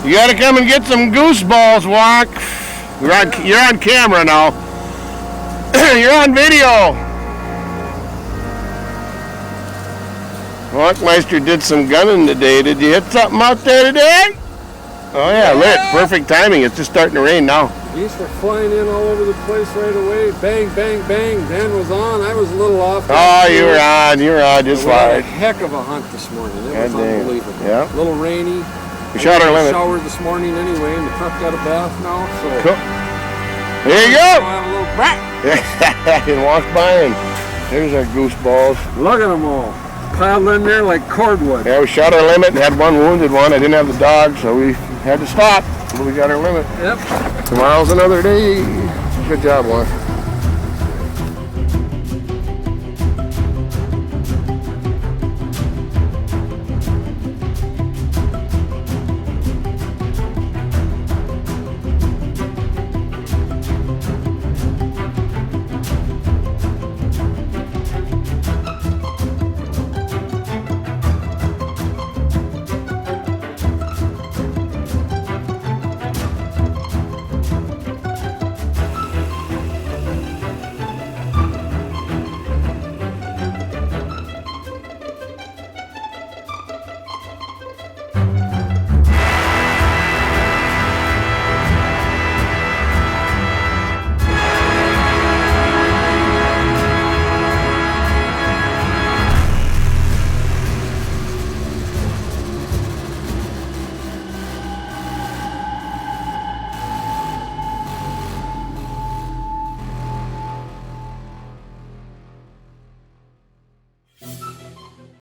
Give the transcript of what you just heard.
You gotta come and get some goose balls, Wonk. You're on camera now. You're on video. Wonkmeister did some gunning today. Did you hit something out there today? Oh yeah, lit. Perfect timing. It's just starting to rain now. Geese were flying in all over the place right away. Bang, bang, bang. Dan was on. I was a little off. Oh, you were on. Just we had a right. heck of a hunt this morning. It was unbelievable. Yeah. A little rainy. We shot our limit. Showered this morning anyway, and the pup got a bath now. So cool. There you go. Have a little brat. And walk by, and there's our goose balls. Look at them all. Piled in there like cordwood. Yeah, we shot our limit and had one wounded one. I didn't have the dog, so we had to stop. But we got our limit. Yep. Tomorrow's another day. Good job, Wonk.